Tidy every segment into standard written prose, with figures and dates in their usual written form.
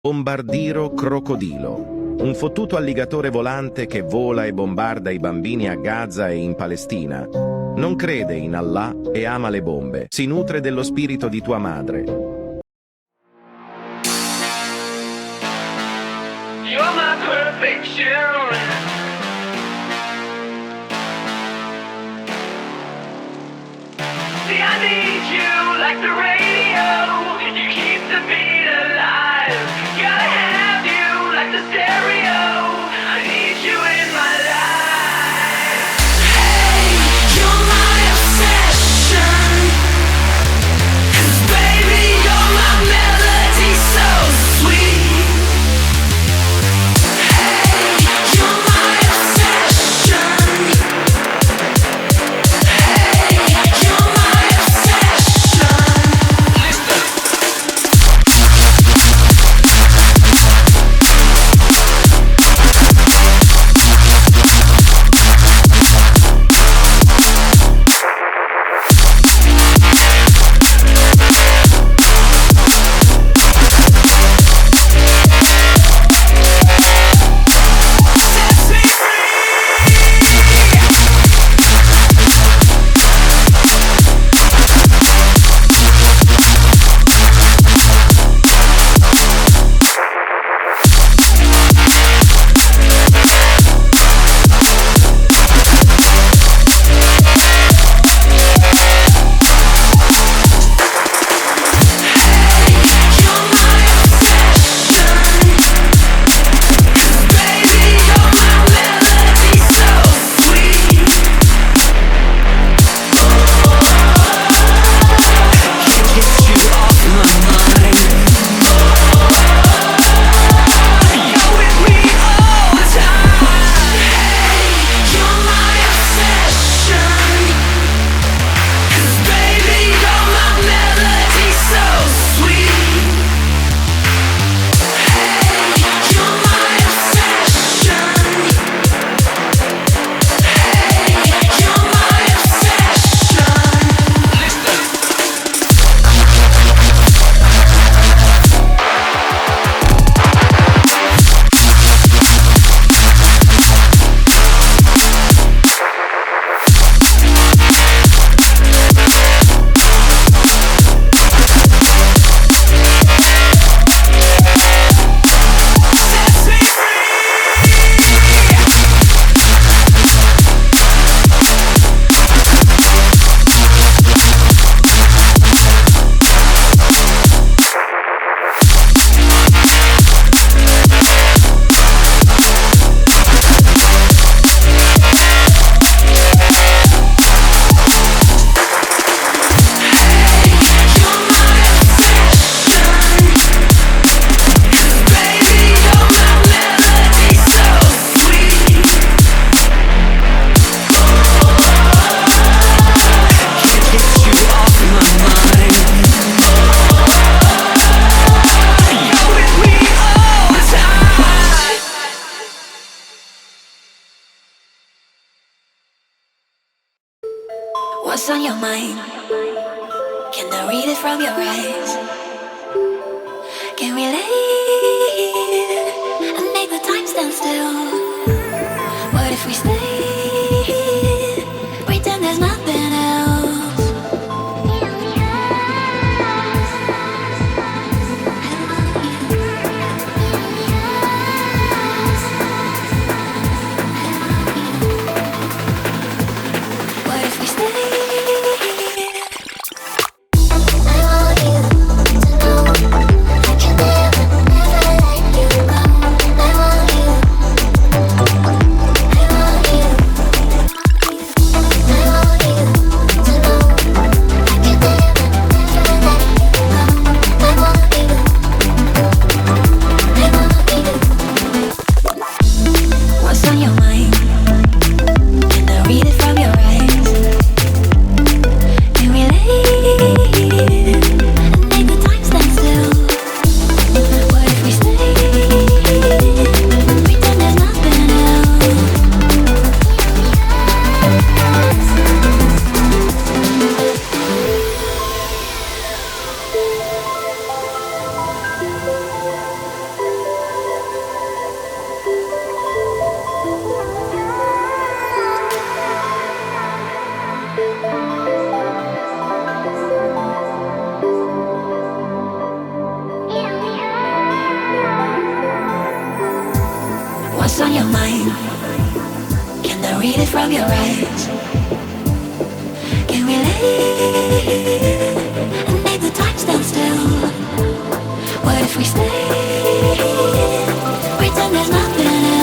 Bombardiro crocodilo, un fottuto alligatore volante che vola e bombarda i bambini a Gaza e in Palestina. Non crede in Allah e ama le bombe. Si nutre dello spirito di tua madre. You're my perfection. See, I need you like the radio. You keep the beat alive. Gotta have you like the stereo. I need you in my life. Hey, you're my obsession. 'Cause baby, you're my melody so sweet. Hey, you're my obsession. Hey, you're my obsession. What's on your mind? Can I read it from your eyes? Can we leave and make the time stand still? What if we stay? Pretend there's nothing else. What if we stay? I want you to know I can never What's on your mind? Can I read it from your eyes? Can we live and make the time stand still? What if we stay? Pretend there's nothing else.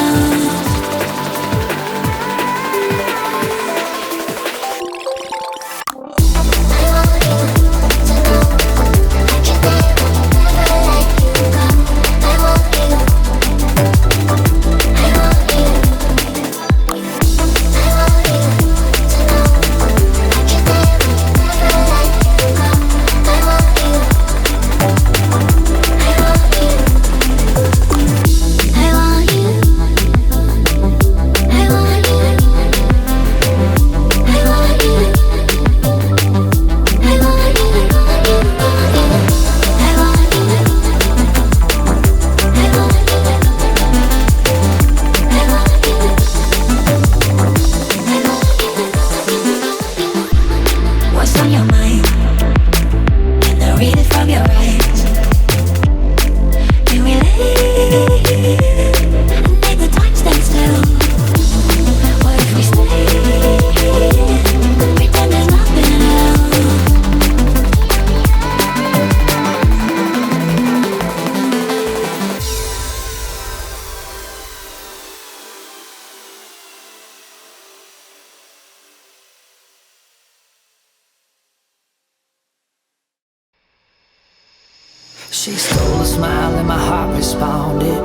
She stole a smile and my heart responded.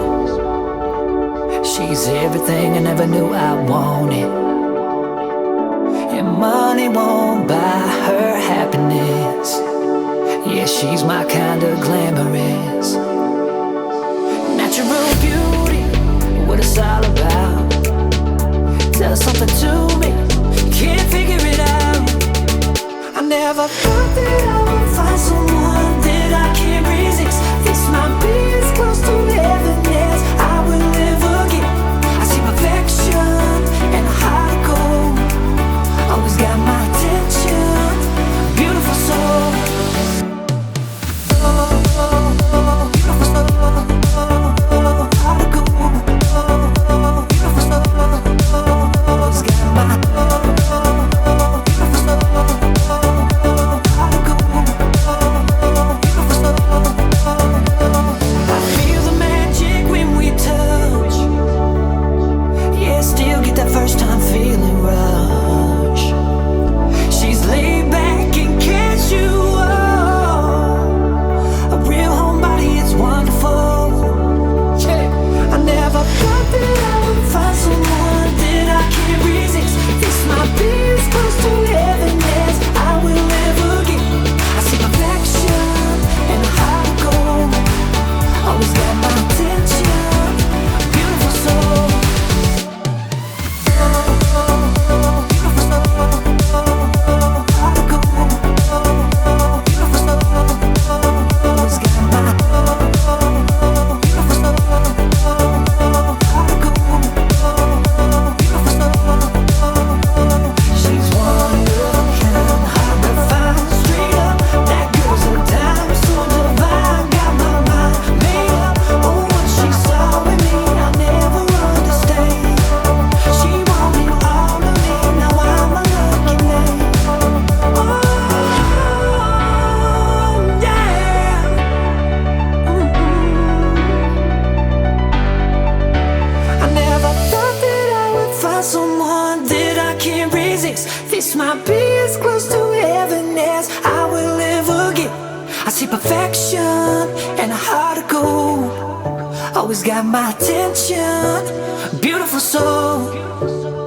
She's everything I never knew I wanted. And money won't buy her happiness. Yeah, she's my kind of glamorous. Natural beauty, what it's all about. Does something to me, can't figure it out. I never thought that I would find someone that I can't resist. This might be as close to heaven as I will ever get. I see perfection and a heart of gold. Always got my attention, beautiful soul. Beautiful soul, heart of gold. Beautiful soul, always got my beautiful soul. I feel the magic when we touch. Yeah, still get that first time feeling rush. She's laid back and casual. A real homebody, it's wonderful. Yeah. I never thought that I would find someone that I can't resist. This might be as close to heaven as I will ever get. I see perfection and a heart of gold. Always got my attention, beautiful soul. Beautiful soul, heart of gold. Beautiful soul, always got my beautiful soul, heart of gold. Beautiful soul, she's one of a kind, hard to find, straight up. That girl's a dime, so divine. Got my mind made up on what she saw in me. I'll never understand. She wanted all of me, now I'm a lucky man. Oh, yeah. I never thought that I would find someone that I can't resist. This might be as close to heaven as I will ever get. I see perfection and a heart of gold. Always got my attention, beautiful soul.